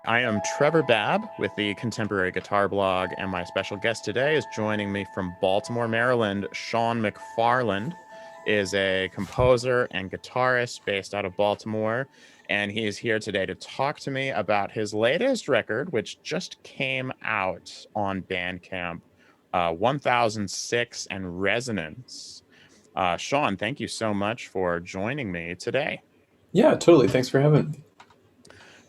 I am Trevor Babb with the Contemporary Guitar Blog, and my special guest today is joining me from Baltimore, Maryland. Sean McFarland is a composer and guitarist based out of Baltimore, and he is here today to talk to me about his latest record, which just came out on Bandcamp, 1006 and Resonance. Sean, thank you so much for joining me today. Yeah, totally. Thanks for having me.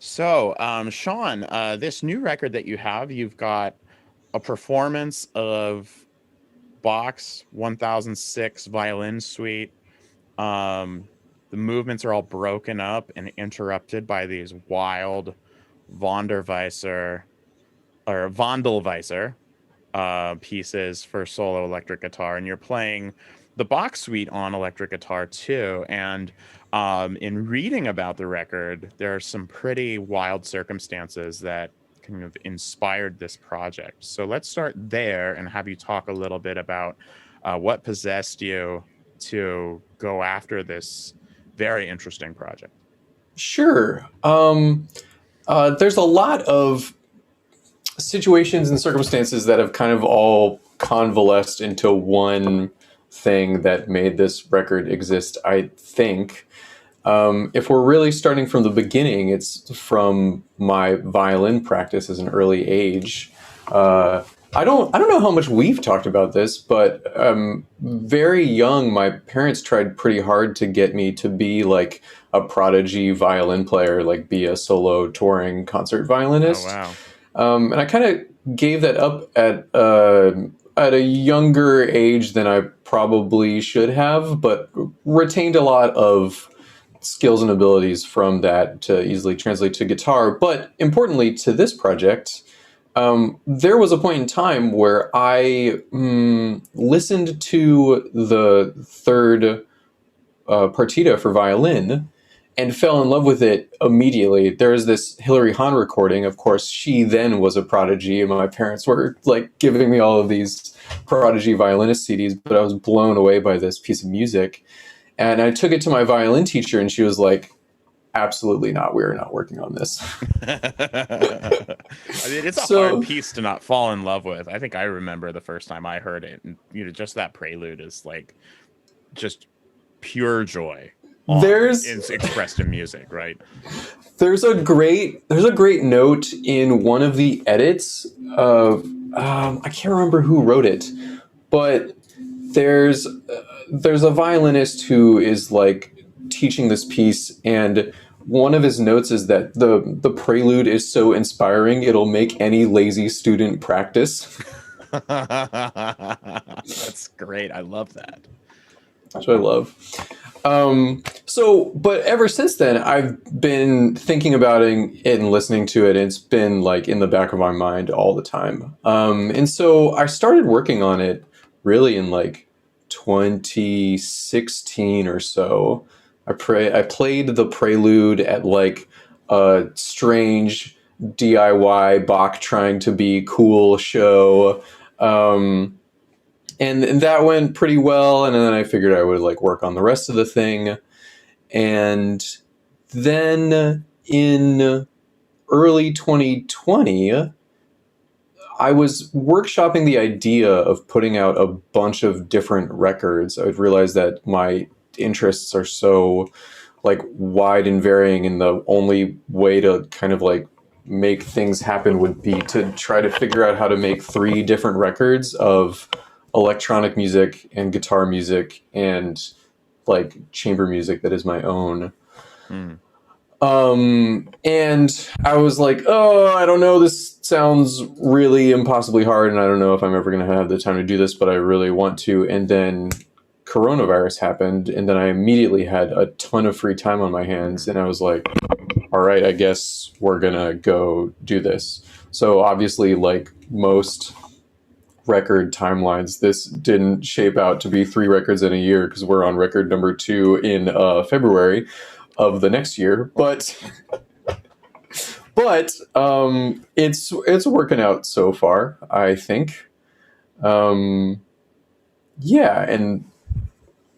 So, Sean, this new record that you have, you've got a performance of Bach's 1006 violin suite. Um, the movements are all broken up and interrupted by these wild Wanderweisser or Wandelweisser pieces for solo electric guitar, and you're playing the Bach suite on electric guitar too. And in reading about the record, there are some pretty wild circumstances that kind of inspired this project. So let's start there and have you talk a little bit about what possessed you to go after this very interesting project. Sure. There's a lot of situations and circumstances that have kind of all convalesced into one thing that made this record exist, I think. If we're really starting from the beginning, it's from my violin practice as an early age. I don't know how much we've talked about this, but very young, my parents tried pretty hard to get me to be like a prodigy violin player, like be a solo touring concert Oh, violinist. wow. And I kind of gave that up at a younger age than I probably should have, but retained a lot of skills and abilities from that to easily translate to guitar. But importantly, to this project, there was a point in time where I listened to the third Partita for violin and fell in love with it immediately. There's this Hilary Hahn recording. Of course, she then was a prodigy, and my parents were like giving me all of these prodigy violinist CDs, but I was blown away by this piece of music. And I took it to my violin teacher, and she was like, absolutely not. We're not working on this. I mean, it's a hard So piece to not fall in love with. I think I remember the first time I heard it, and just that prelude is like just pure joy on there's it's expressed in music, right? there's a great note in one of the edits of I can't remember who wrote it, but there's a violinist who is like teaching this piece, and one of his notes is that the prelude is so inspiring it'll make any lazy student practice. That's great. I love that. Which I love. But ever since then, I've been thinking about it and listening to it. And it's been like in the back of my mind all the time. And so I started working on it really in like 2016 or so. I played the prelude at like a strange DIY Bach trying to be cool show. And that went pretty well, and then I figured I would like work on the rest of the thing. And then in early 2020, I was workshopping the idea of putting out a bunch of different records. I would realize that my interests are so like wide and varying, and the only way to kind of like make things happen would be to try to figure out how to make three different records of electronic music and guitar music and like chamber music that is my own. Mm. And I was like, oh, I don't know, this sounds really impossibly hard, and I don't know if I'm ever going to have the time to do this, but I really want to. And then coronavirus happened, and then I immediately had a ton of free time on my hands, and I was like, all right, I guess we're going to go do this. So obviously, like most record timelines, this didn't shape out to be three records in a year because we're on record number 2 in February of the next year. But it's working out so far, I think. Yeah, and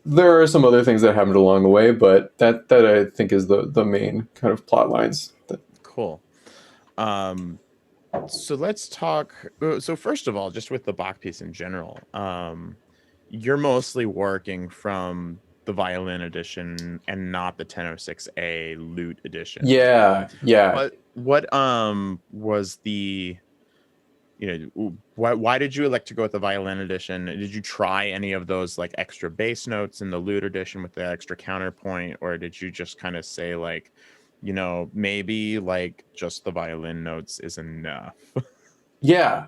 there are some other things that happened along the way, but that I think is the main kind of plot lines. Cool. Um, so let's talk. So first of all, just with the Bach piece in general, you're mostly working from the violin edition and not the 1006A lute edition. Yeah, yeah. What was the, why did you elect to go with the violin edition? Did you try any of those like extra bass notes in the lute edition with the extra counterpoint, or did you just kind of say like, maybe like just the violin notes is enough? Yeah.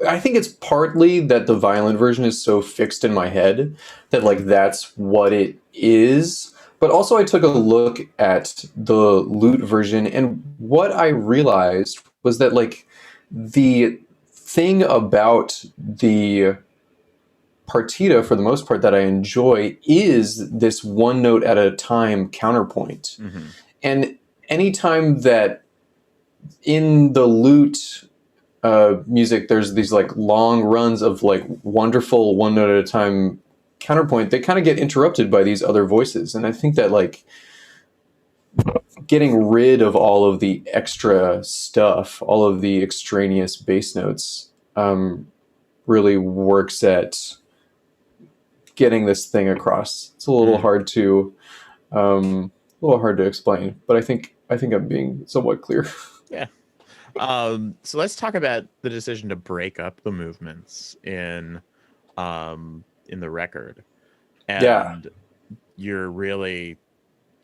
I think it's partly that the violin version is so fixed in my head that like that's what it is. But also I took a look at the lute version, and what I realized was that like the thing about the partita for the most part that I enjoy is this one note at a time counterpoint. Mm-hmm. And anytime that in the lute music, there's these like long runs of like wonderful one note at a time counterpoint, they kind of get interrupted by these other voices. And I think that like getting rid of all of the extra stuff, all of the extraneous bass notes, really works at getting this thing across. It's a little hard to explain, but I think I'm being somewhat clear. Yeah. So let's talk about the decision to break up the movements in the record. Yeah. And you're really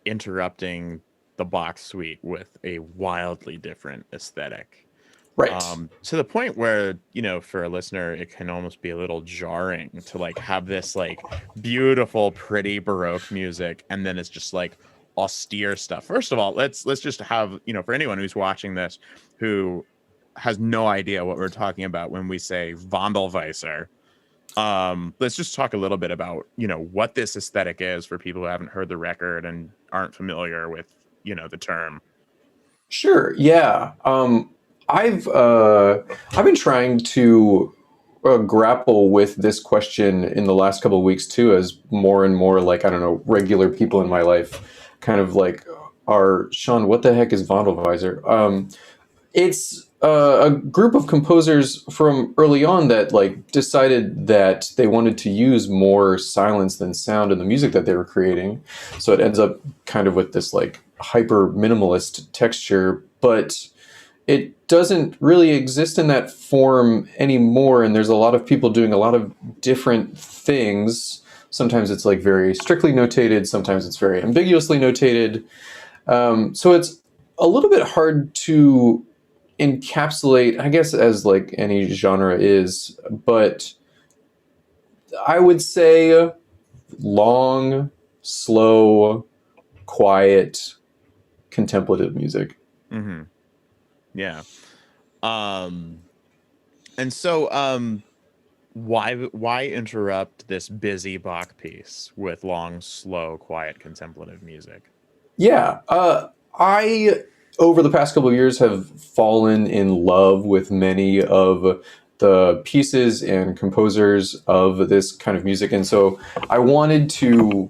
interrupting the box suite with a wildly different aesthetic. Right. To the point where, for a listener, it can almost be a little jarring to like have this like beautiful, pretty Baroque music, and then it's just like austere stuff. First of all, let's just have, for anyone who's watching this who has no idea what we're talking about when we say Wandelweisser, let's just talk a little bit about, what this aesthetic is for people who haven't heard the record and aren't familiar with, the term. Sure. Yeah. I've been trying to grapple with this question in the last couple of weeks too, as more and more like I don't know regular people in my life kind of like are Sean. What the heck is Wandelweiser? It's a group of composers from early on that like decided that they wanted to use more silence than sound in the music that they were creating. So it ends up kind of with this like hyper minimalist texture, but it doesn't really exist in that form anymore. And there's a lot of people doing a lot of different things. Sometimes it's like very strictly notated. Sometimes it's very ambiguously notated. So it's a little bit hard to encapsulate, I guess, as like any genre is, but I would say long, slow, quiet, contemplative music. Mm-hmm. Yeah. And so why interrupt this busy Bach piece with long, slow, quiet, contemplative music? Yeah, I over the past couple of years have fallen in love with many of the pieces and composers of this kind of music, and so I wanted to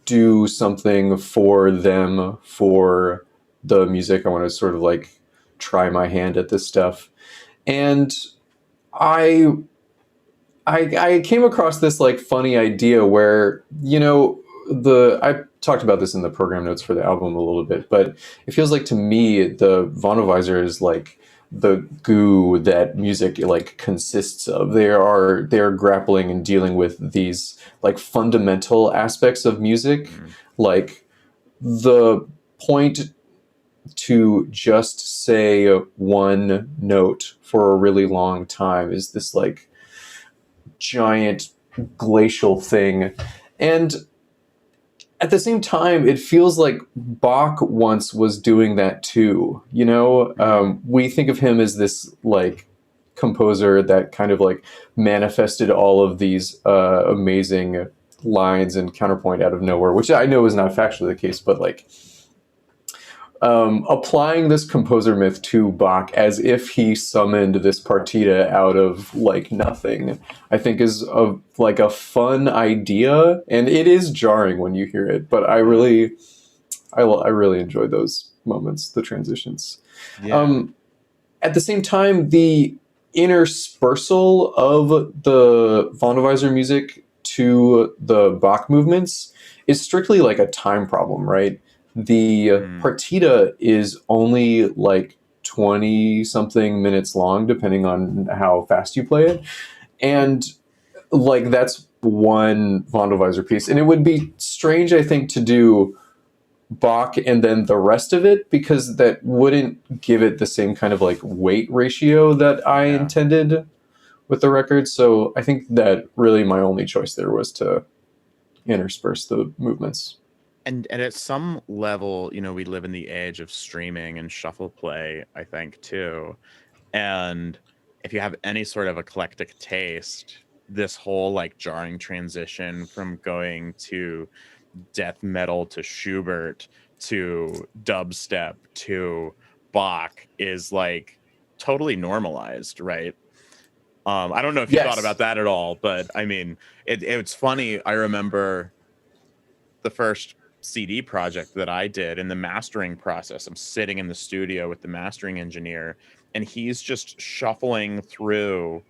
do something for them for the music. I want to sort of like try my hand at this stuff, and I I came across this like funny idea where I talked about this in the program notes for the album a little bit, but it feels like to me the Wandelweiser is like the goo that music like consists of. They're grappling and dealing with these like fundamental aspects of music, like the point to just say one note for a really long time is this like giant glacial thing. And at the same time, it feels like Bach once was doing that too. We think of him as this like composer that kind of like manifested all of these amazing lines and counterpoint out of nowhere, which I know is not factually the case, but like applying this composer myth to Bach as if he summoned this partita out of like nothing, I think is a fun idea, and it is jarring when you hear it. But I really enjoy those moments, the transitions. Yeah. At the same time, the interspersal of the Wandelweisser music to the Bach movements is strictly like a time problem, right? The Mm, partita is only like 20 something minutes long, depending on how fast you play it. And like that's one Wandelweiser piece. And it would be strange, I think, to do Bach and then the rest of it, because that wouldn't give it the same kind of like weight ratio that I yeah. intended with the record. So I think that really my only choice there was to intersperse the movements. And at some level, we live in the age of streaming and shuffle play, I think, too. And if you have any sort of eclectic taste, this whole like jarring transition from going to death metal to Schubert to dubstep to Bach is like totally normalized, right? I don't know if you thought about Yes. that at all, but I mean, it's funny. I remember the first CD project that I did in the mastering process. I'm sitting in the studio with the mastering engineer, and he's just shuffling through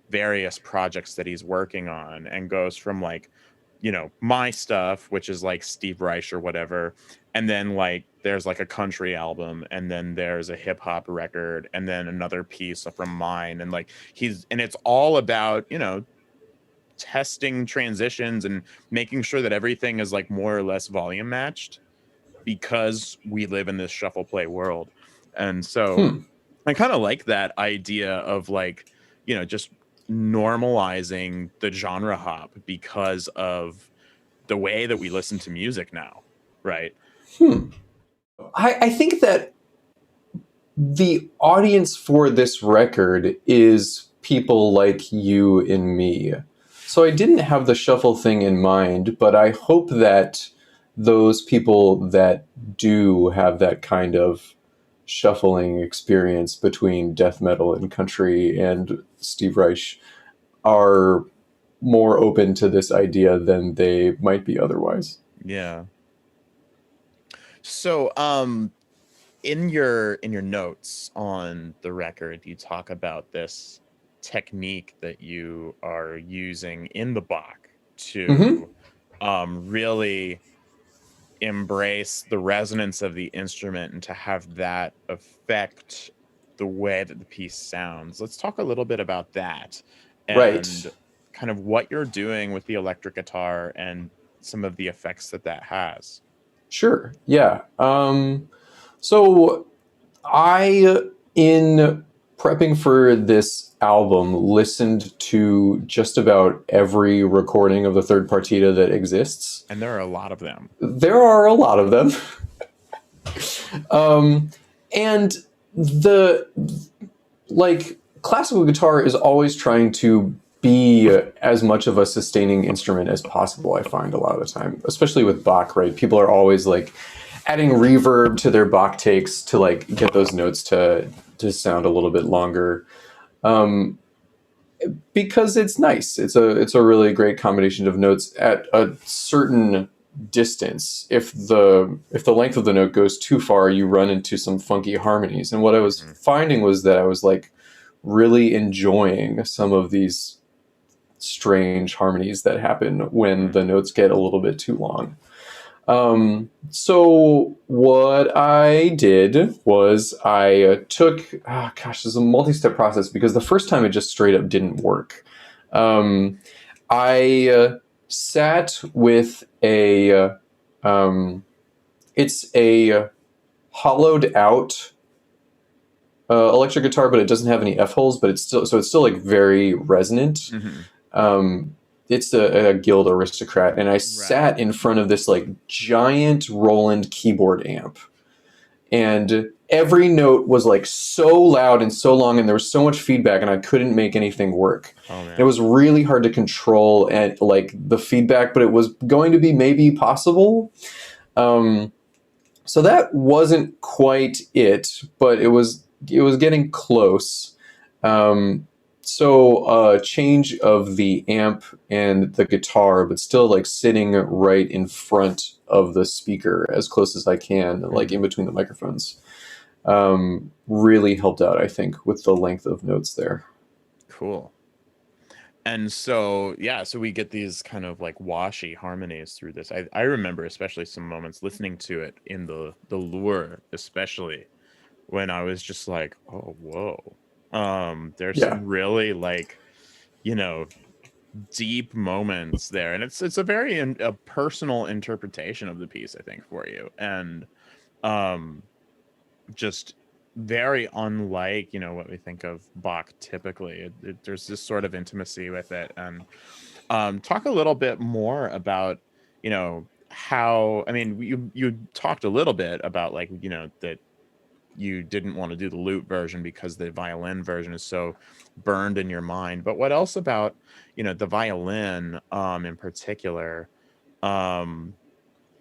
various projects that he's working on and goes from like, my stuff, which is like Steve Reich or whatever. And then like there's like a country album, and then there's a hip hop record, and then another piece from mine. And like and it's all about, testing transitions and making sure that everything is like more or less volume matched because we live in this shuffle play world. And so Hmm. I kind of like that idea of like, just normalizing the genre hop because of the way that we listen to music now, right? Hmm. I think that the audience for this record is people like you and me. So I didn't have the shuffle thing in mind, but I hope that those people that do have that kind of shuffling experience between death metal and country and Steve Reich are more open to this idea than they might be otherwise. Yeah. So, in your notes on the record, you talk about this technique that you are using in the Bach Mm-hmm. to really embrace the resonance of the instrument and to have that affect the way that the piece sounds. Let's talk a little bit about that and Right. kind of what you're doing with the electric guitar and some of the effects that that has. Sure. Yeah. So I, in prepping for this album, listened to just about every recording of the third partita that exists. And there are a lot of them. There are a lot of them. And the like classical guitar is always trying to be as much of a sustaining instrument as possible. I find a lot of the time, especially with Bach, right? People are always like adding reverb to their Bach takes to like get those notes to sound a little bit longer, because it's nice. It's a really great combination of notes at a certain distance. If the length of the note goes too far, you run into some funky harmonies. And what I was Mhm. finding was that I was like really enjoying some of these strange harmonies that happen when Mhm. the notes get a little bit too long. So what I did was I took, gosh, this is a multi-step process because the first time it just straight up didn't work. I sat with um, it's a hollowed out electric guitar, but it doesn't have any F holes, but it's still like very resonant. Mhm. Um, it's a Guild Aristocrat, and I Right. sat in front of this like giant Roland keyboard amp, and every note was like so loud and so long, and there was so much feedback, and I couldn't make anything work. Oh It man. was really hard to control and like the feedback, but it was going to be maybe possible. Um, so that wasn't quite it, but it was getting close. Um, So change of the amp and the guitar, but still like sitting right in front of the speaker as close as I can, like in Mhm. between the microphones. Really helped out, I think, with the length of notes there. Cool. And so, yeah, so we get these kind of like washy harmonies through this. I remember especially some moments listening to it in the lure, especially when I was just like, oh, whoa. There's Yeah, some really like, you know, deep moments there. And it's a very a personal interpretation of the piece, I think, for you. And um just very unlike, what we think of Bach typically. There's this sort of intimacy with it. And talk a little bit more about, how, I mean, you talked a little bit about like, that you didn't want to do the lute version because the violin version is so burned in your mind. But what else about, the violin in particular um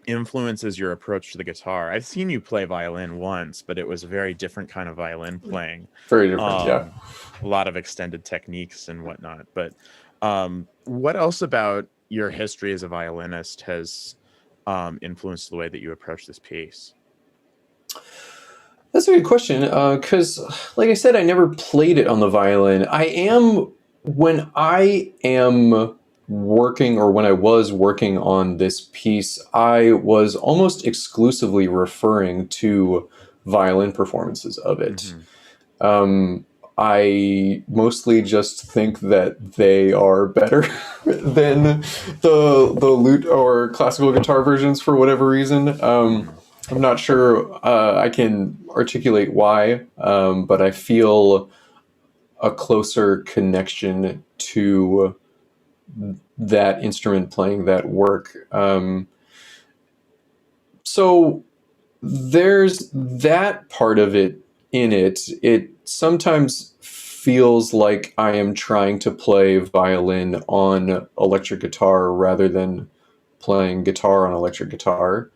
influences your approach to the guitar? I've seen you play violin once, but it was a very different kind of violin playing. very different. Yeah. Um, a lot of extended techniques and whatnot. But what else about your history as a violinist has influenced the way that you approach this piece? That's a good question. Because, like I said, I never played it on the violin. When I am working, or when I was working on this piece, I was almost exclusively referring to violin performances of it. Hmm. Um, I mostly just think that they are better than the lute or classical guitar versions for whatever reason. Hmm. I'm not sure I can articulate why, but I feel a closer connection to that instrument playing that work. So there's that part of it in it. It sometimes feels like I am trying to play violin on electric guitar rather than playing guitar on electric guitar.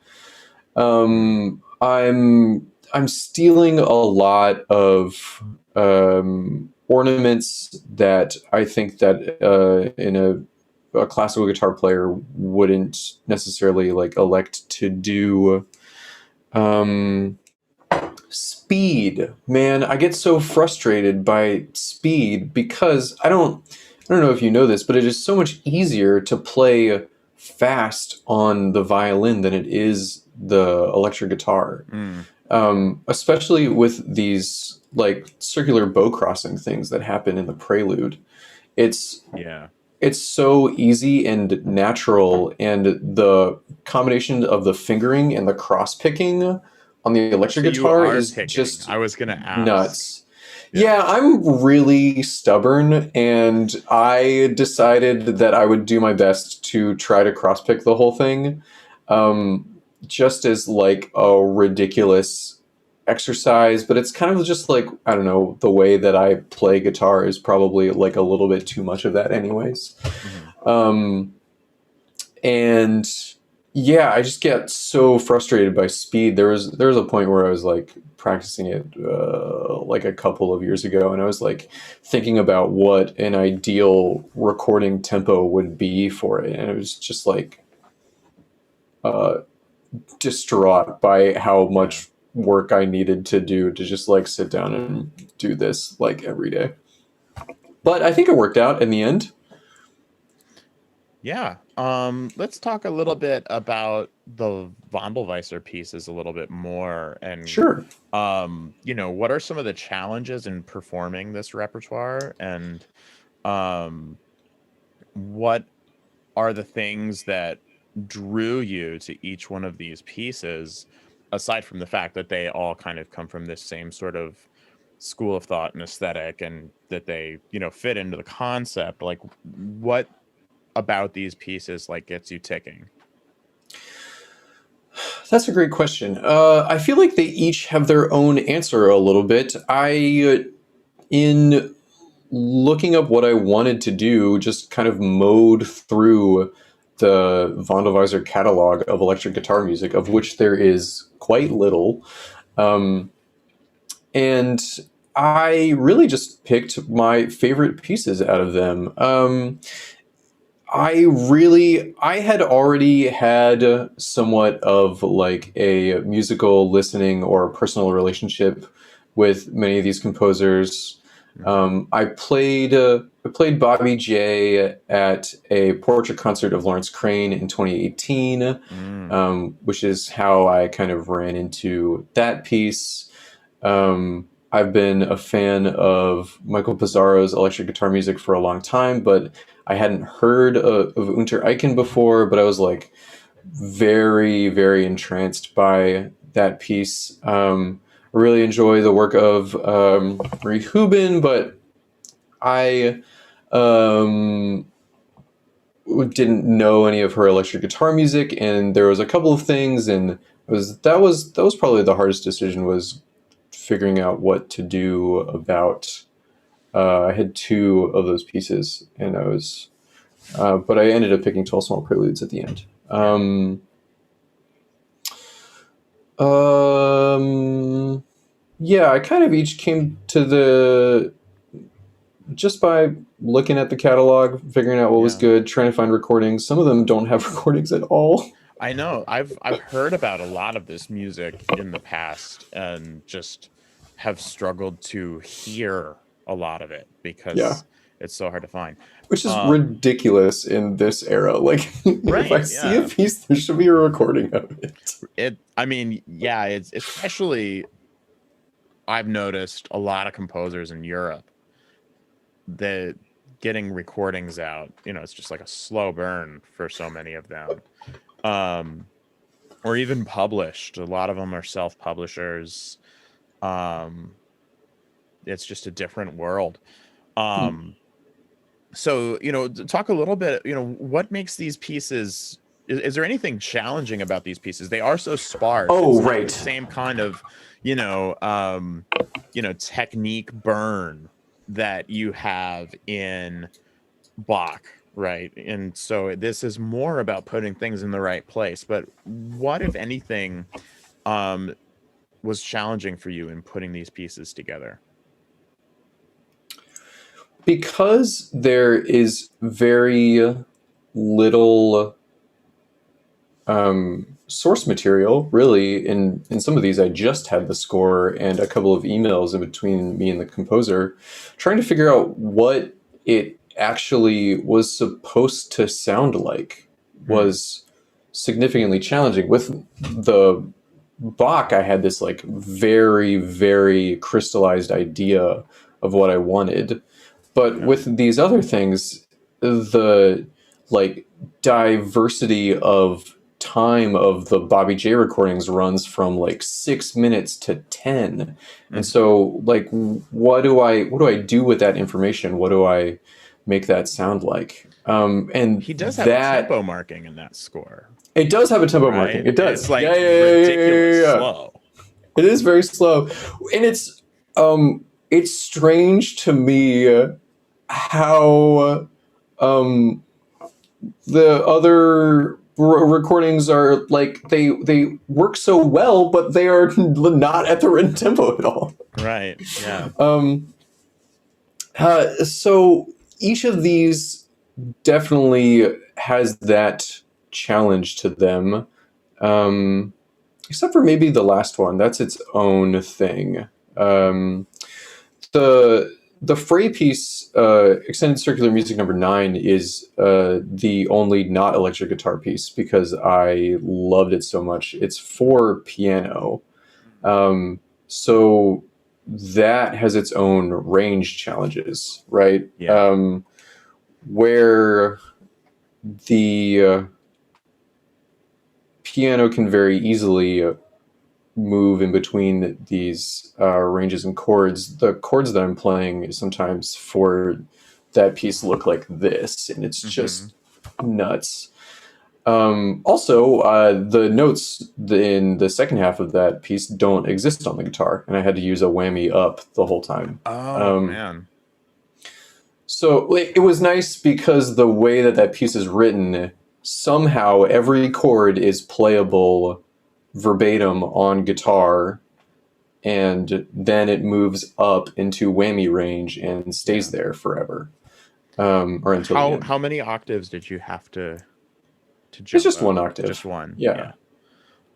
Hmm. I'm stealing a lot of ornaments that I think that in a classical guitar player wouldn't necessarily like elect to do. Um, Speed, man, I get so frustrated by speed because I don't know if you know this, but it is so much easier to play fast on the violin than it is the electric guitar. Mm. Especially with these like circular bow crossing things that happen in the prelude. It's Yeah. it's so easy and natural, and the combination of the fingering and the cross picking on the electric So you guitar are is picking. just I was gonna ask. nuts. Yeah. Yeah, I'm really stubborn, and I decided that I would do my best to try to cross pick the whole thing, um, just as like a ridiculous exercise. But it's kind of just like, I don't know, the way that I play guitar is probably like a little bit too much of that, anyways. Hmm. Um, and yeah, I just get so frustrated by speed. There was a point where I was like practicing it like a couple of years ago, and I was like thinking about what an ideal recording tempo would be for it, and it was just like uh, distraught by how Yeah. much work I needed to do to just like sit down and do this like every day. But I think it worked out in the end. Yeah. Let's talk a little bit about the Wandelweisser pieces a little bit more. And Sure. what are some of the challenges in performing this repertoire? And um what are the things that drew you to each one of these pieces, aside from the fact that they all kind of come from this same sort of school of thought and aesthetic, and that they, fit into the concept? Like, what about these pieces like gets you ticking? That's a great question. I feel like they each have their own answer a little bit. In looking up what I wanted to do, just kind of mowed through the Wandelweiser catalog of electric guitar music, of which there is quite little. Um, and I really just picked my favorite pieces out of them. I had already had somewhat of like a musical listening or personal relationship with many of these composers. Hmm. I played Bobby J at a portrait concert of Lawrence Crane in 2018, Mm. which is how I kind of ran into that piece. I've been a fan of Michael Pizarro's electric guitar music for a long time, but I hadn't heard of Unter Eichen before, but I was like very, very entranced by that piece. I really enjoy the work of Marie Hubin, but I um, didn't know any of her electric guitar music, and there was a couple of things, and that was probably the hardest decision, was figuring out what to do about. I had two of those pieces, and but I ended up picking 12 Small Preludes at the end. Yeah. Um, yeah, I kind of each came to the just by looking at the catalog, figuring out what was Yeah. good, trying to find recordings. Some of them don't have recordings at all. I know. I've heard about a lot of this music in the past and just have struggled to hear a lot of it Yeah, because it's so hard to find. which is Um, ridiculous in this era. Like, if I right, see a yeah. piece, there should be a recording of it. I mean, yeah, it's especially I've noticed a lot of composers in Europe that getting recordings out, it's just like a slow burn for so many of them. Um, or even published. A lot of them are self-publishers. Um, it's just a different world. Um, so, talk a little bit, what makes these pieces is there anything challenging about these pieces? They are so sparse. Oh, It's not the right. same kind of, technique burn that you have in Bach, right? And so this is more about putting things in the right place. But what, if anything, um, was challenging for you in putting these pieces together? Because there is very little source material, really. In some of these, I just had the score and a couple of emails in between me and the composer, trying to figure out what it actually was supposed to sound like Hmm. was significantly challenging. With the Bach, I had this like very, very crystallized idea of what I wanted. But Okay. with these other things, the like diversity of time of the Bobby J recordings runs from like 6 minutes to 10. And Hmm. so like what do I do with that information? What do I make that sound like? And He does have a that tempo marking in that score, it does have a tempo marking. right? It It's does. like Yeah, yeah, yeah, yeah, yeah, ridiculous yeah, yeah. slow. It is very slow. And it's strange to me how the other recordings are like they work so well, but they are not at the written tempo at all. Right. Yeah. Um, so each of these definitely has that challenge to them, um, except for maybe the last one. That's its own thing. Um, the the Frey piece, extended circular music number 9, is the only not electric guitar piece because I loved it so much. It's for piano, so that has its own range challenges, right? Yeah. Where the piano can very easily move in between these ranges and chords. The chords that I'm playing sometimes for that piece look like this, and it's Hmm. just nuts. Also, the notes in the second half of that piece don't exist on the guitar, and I had to use a whammy up the whole time. Oh man. So it was nice because the way that that piece is written, somehow every chord is playable verbatim on guitar, and then it moves up into whammy range and stays there forever, or until the end. How many octaves did you have to It's jump just up? one octave. Just one. Yeah.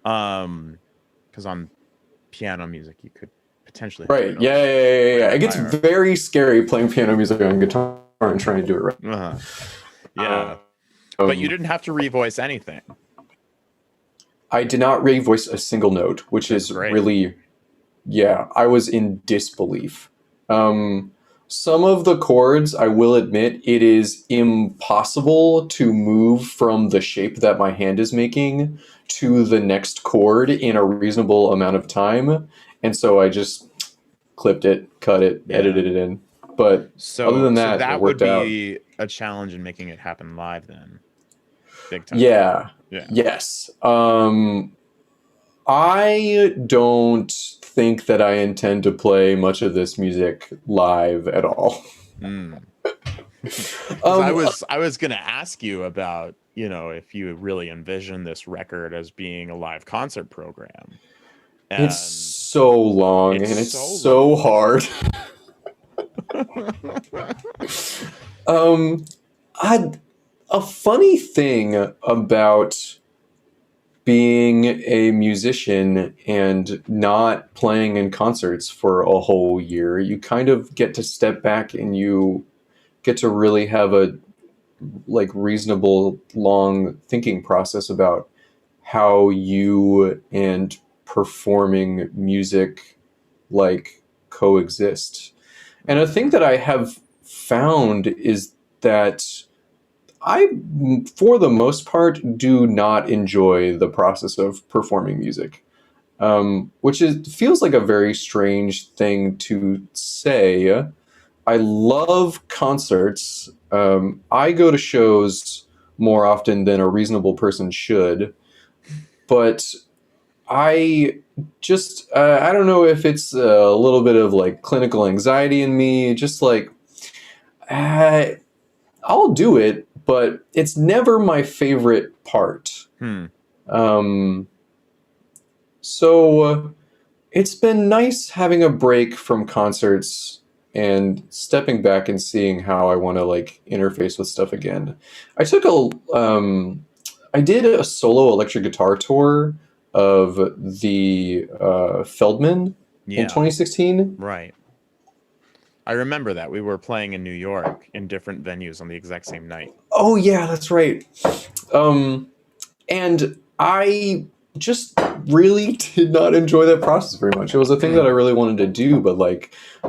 Because on piano music you could potentially have to Right. go Yeah. It gets higher. very scary playing piano music on guitar and trying to do it right. Yeah. But you didn't have to revoice anything. I did not revoice a single note, which That's is great. really, yeah, I was in disbelief. Some of the chords, I will admit, it is impossible to move from the shape that my hand is making to the next chord in a reasonable amount of time. And so I just clipped it, cut it, edited it in. But other than that, it would worked out. be a challenge in making it happen live then. Big time. Yeah. Yeah. Yes. I don't think that I intend to play much of this music live at all. I was gonna ask you about, if you really envision this record as being a live concert program. And it's so long and it's so hard. A funny thing about being a musician and not playing in concerts for a whole year, you kind of get to step back and you get to really have a reasonable long thinking process about how you and performing music coexist. And a thing that I have found is that I, for the most part, do not enjoy the process of performing music, which feels like a very strange thing to say. I love concerts. I go to shows more often than a reasonable person should, but I just I don't know if it's a little bit of clinical anxiety in me. Just I'll do it, but it's never my favorite part. So it's been nice having a break from concerts and stepping back and seeing how I want to interface with stuff again. I did a solo electric guitar tour of the Feldman in 2016. Right. I remember that. We were playing in New York in different venues on the exact same night. Oh yeah, that's right. And I just really did not enjoy that process very much. It was a thing that I really wanted to do, but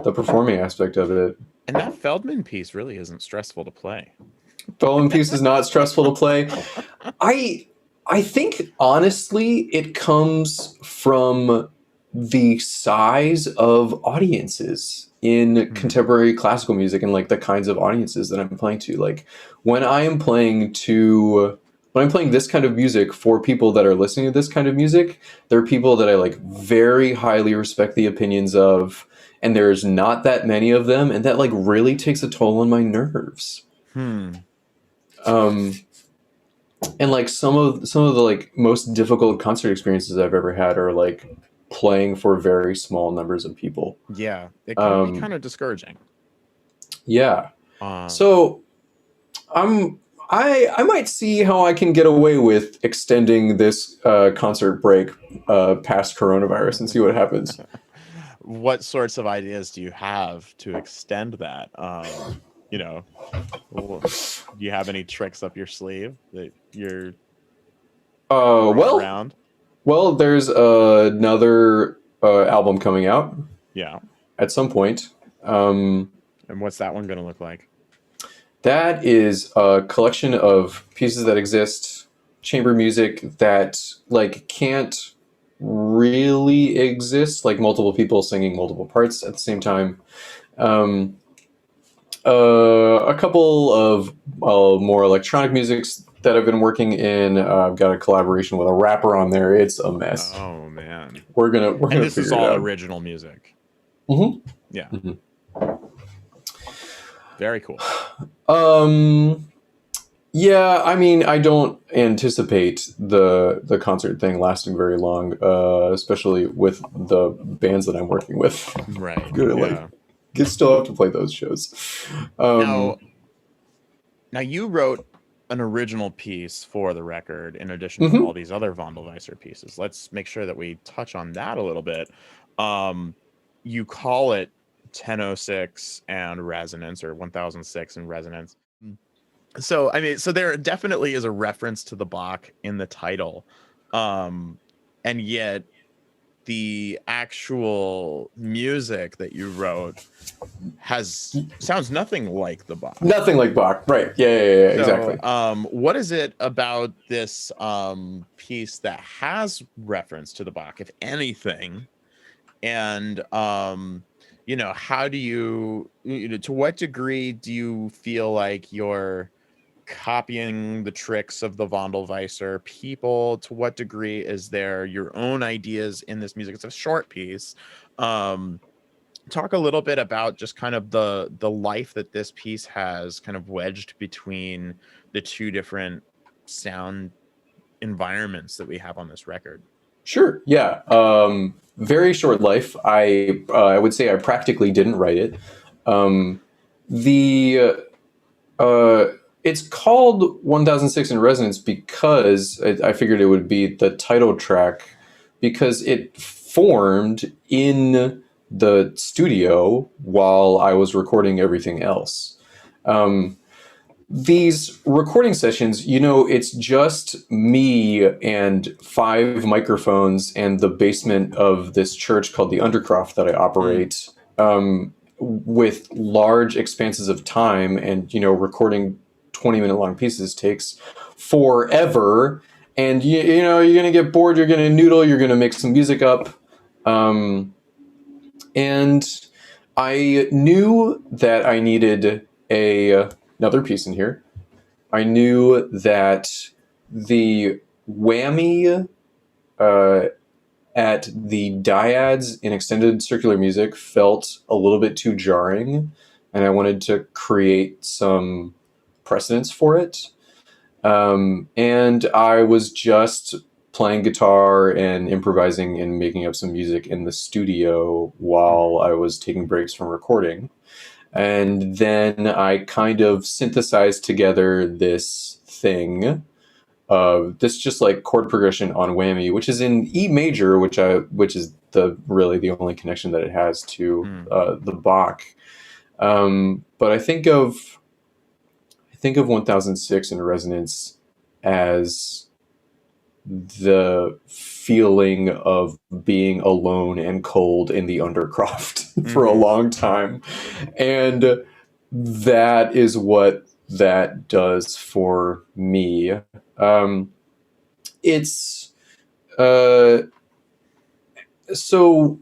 the performing aspect of it. And that Feldman piece really isn't stressful to play. Feldman piece is not stressful to play. I think honestly it comes from the size of audiences in contemporary classical music and the kinds of audiences that I'm playing to. When I'm playing this kind of music for people that are listening to this kind of music, there are people that I very highly respect the opinions of, and there's not that many of them, and that really takes a toll on my nerves. And some of the most difficult concert experiences I've ever had are playing for very small numbers of people. Yeah, it can be kind of discouraging. Yeah. So I might see how I can get away with extending this concert break past coronavirus and see what happens. What sorts of ideas do you have to extend that? Do you have any tricks up your sleeve that you're around? Well, there's another album coming out. Yeah. At some point. And what's that one going to look like? That is a collection of pieces that exist, chamber music that can't really exist, multiple people singing multiple parts at the same time. A couple of more electronic musics that I've been working in. I've got a collaboration with a rapper on there. It's a mess. Oh man, we're gonna. And this is all original music. Mm-hmm. Yeah. Mm-hmm. Very cool. Yeah, I mean, I don't anticipate the concert thing lasting very long, especially with the bands that I'm working with. Right. Gonna like Yeah. still have to play those shows. Now, Um, now you wrote an original piece for the record in addition to all mhm. these other Wandelweisser pieces. Let's make sure that we touch on that a little bit. Um, you call it 1006 and resonance, or 1006 and resonance. So I mean, so there definitely is a reference to the Bach in the title. Um, and yet the actual music that you wrote has sounds nothing like the Bach. Nothing like Bach, right? Yeah, So, exactly. what is it about this piece that has reference to the Bach, if anything? And how do to what degree do you feel like you're copying the tricks of the Wandelweisser people? To what degree is there your own ideas in this music? It's a short piece. Um, Talk a little bit about just kind of the life that this piece has kind of wedged between the two different sound environments that we have on this record. Sure. Yeah. Very short life. I would say I practically didn't write it. Um, the uh, it's called 1006 in Resonance because I figured it would be the title track because it formed in the studio while I was recording everything else. Um, these recording sessions, it's just me and five microphones and the basement of this church called the Undercroft that I Mm, operate, with large expanses of time. And, recording 20-minute long pieces takes forever. And, you're going to get bored, you're going to noodle, you're going to make some music up. Um, and I knew that I needed another piece in here. I knew that the whammy uh, at the dyads in extended circular music felt a little bit too jarring, and I wanted to create some precedence for it. And I was just playing guitar and improvising and making up some music in the studio while mhm, I was taking breaks from recording. And then I kind of synthesized together this thing, this just like chord progression on whammy, which is in E major, which is the really the only connection that it has to mm, the Bach. But I think of 1006 in Resonance as the feeling of being alone and cold in the Undercroft for a mhm. long time. And that is what that does for me. Um, it's uh, so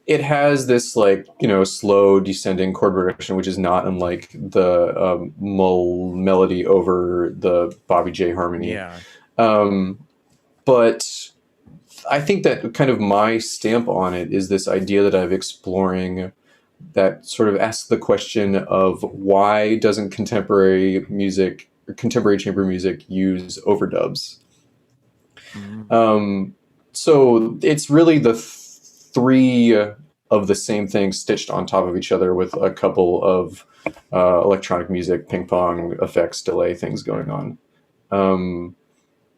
it has this like slow descending chord progression, which is not unlike the melody over the Bobby J harmony. Yeah. Um, but I think that kind of my stamp on it is this idea that I'm exploring that sort of asks the question of why doesn't contemporary music or contemporary chamber music use overdubs? Mm, Um, so it's really the three of the same thing stitched on top of each other with a couple of electronic music, ping pong effects, delay things going mhm. on. Um,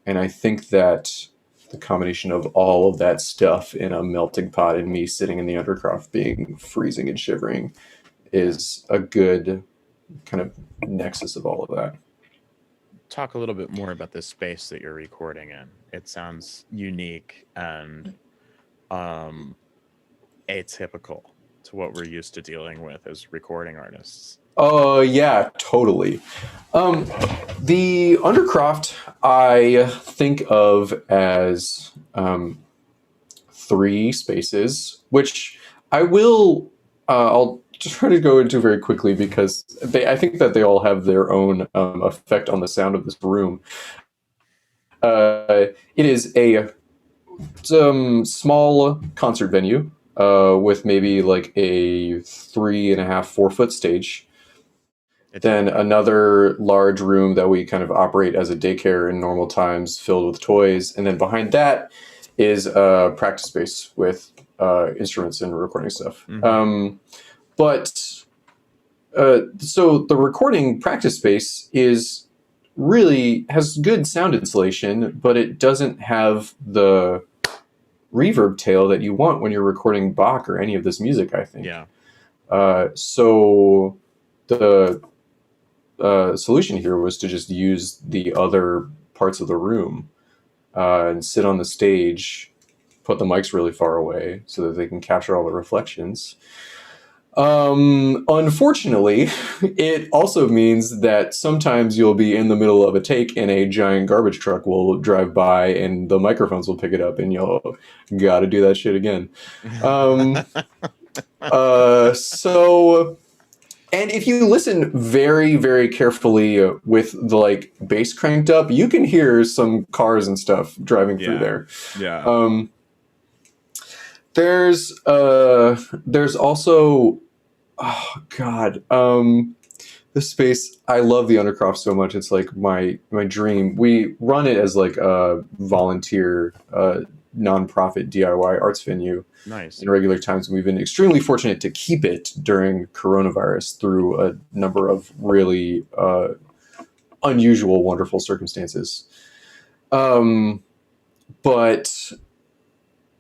and I think that the combination of all of that stuff in a melting pot and me sitting in the Undercroft being freezing and shivering Yeah. is a good kind of nexus of all of that. Talk a little bit more about this space that you're recording in. It sounds unique and um atypical to what we're used to dealing with as recording artists. Oh, yeah, totally. Um, the Undercroft I think of as three spaces, which I'll try to go into very quickly because I think that they all have their own effect on the sound of this room. It is a small concert venue with maybe like a 3.5, 4 foot stage. It Then definitely. another large room that we kind of operate as a daycare in normal times, filled with toys. And then behind that is a practice space with instruments and recording stuff. Mm-hmm. So the recording practice space is really has good sound insulation, but it doesn't have the reverb tail that you want when you're recording Bach or any of this music, I think. Yeah. So the solution here was to just use the other parts of the room and sit on the stage, put the mics really far away so that they can capture all the reflections. Unfortunately, it also means that sometimes you'll be in the middle of a take and a giant garbage truck will drive by and the microphones will pick it up and you'll gotta do that shit again. Um, so, and if you listen very, very carefully with the like bass cranked up, you can hear some cars and stuff driving through Yeah. there. Yeah. Um, there's also, oh god, the space. I love the Undercroft so much. It's like my dream. We run it as like a volunteer nonprofit DIY arts venue Nice. in regular times. And we've been extremely fortunate to keep it during coronavirus through a number of really unusual, wonderful circumstances. Um, but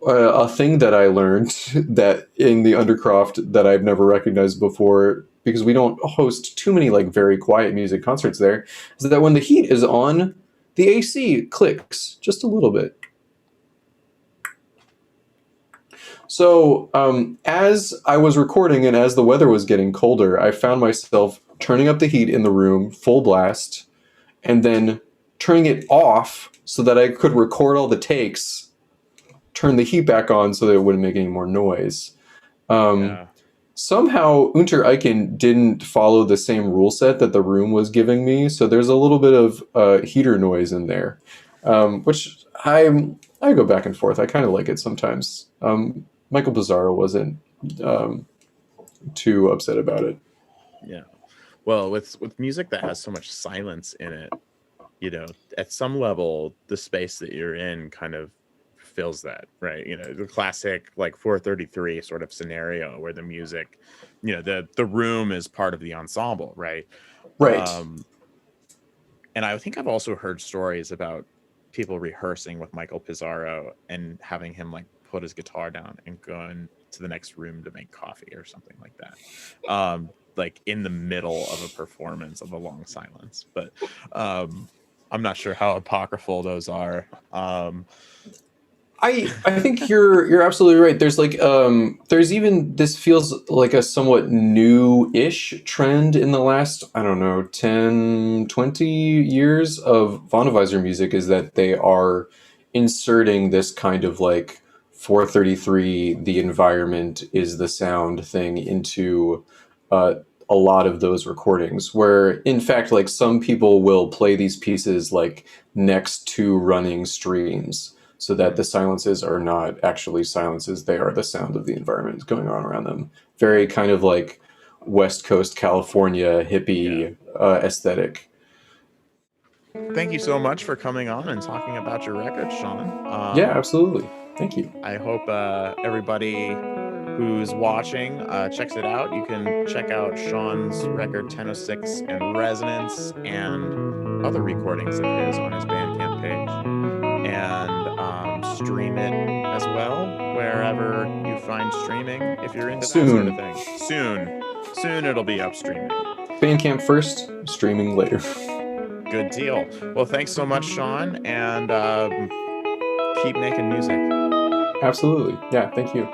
a thing that I learned that in the Undercroft that I've never recognized before, because we don't host too many like very quiet music concerts there, is that when the heat is on, the AC clicks just a little bit. So as I was recording and as the weather was getting colder, I found myself turning up the heat in the room full blast and then turning it off so that I could record all the takes, turn the heat back on so that it wouldn't make any more noise. Um, Yeah. Somehow Unter Eichen didn't follow the same rule set that the room was giving me, so there's a little bit of heater noise in there, which I go back and forth. I kind of like it sometimes. Michael Pizarro wasn't um, too upset about it. Yeah. Well, with music that has so much silence in it, at some level, the space that you're in kind of fills that, right? The classic like 433 sort of scenario where the music, the room is part of the ensemble, right? Right. Um, and I think I've also heard stories about people rehearsing with Michael Pizarro and having him like put his guitar down and going to the next room to make coffee or something like that. Like in the middle of a performance of a long silence. But I'm not sure how apocryphal those are. I think you're absolutely right. There's like there's even this feels like a somewhat new-ish trend in the last, I don't know, 10, 20 years of Wandelweisser music is that they are inserting this kind of like 433 the environment is the sound thing into uh a lot of those recordings where in fact like some people will play these pieces like next to running streams so that the silences are not actually silences, they are the sound of the environment going on around them. Very kind of like West Coast California Yeah. hippie aesthetic. Thank you so much for coming on and talking about your record, Sean. Yeah, absolutely. Thank you. I hope everybody who's watching checks it out. You can check out Sean's record 1006 and Resonance and other recordings of his on his Bandcamp page. And stream it as well wherever you find streaming if you're into that sort of Soon. thing. Soon it'll be up streaming. Bandcamp first, streaming later. Good deal. Well, thanks so much, Sean, and keep making music. Absolutely. Yeah, thank you.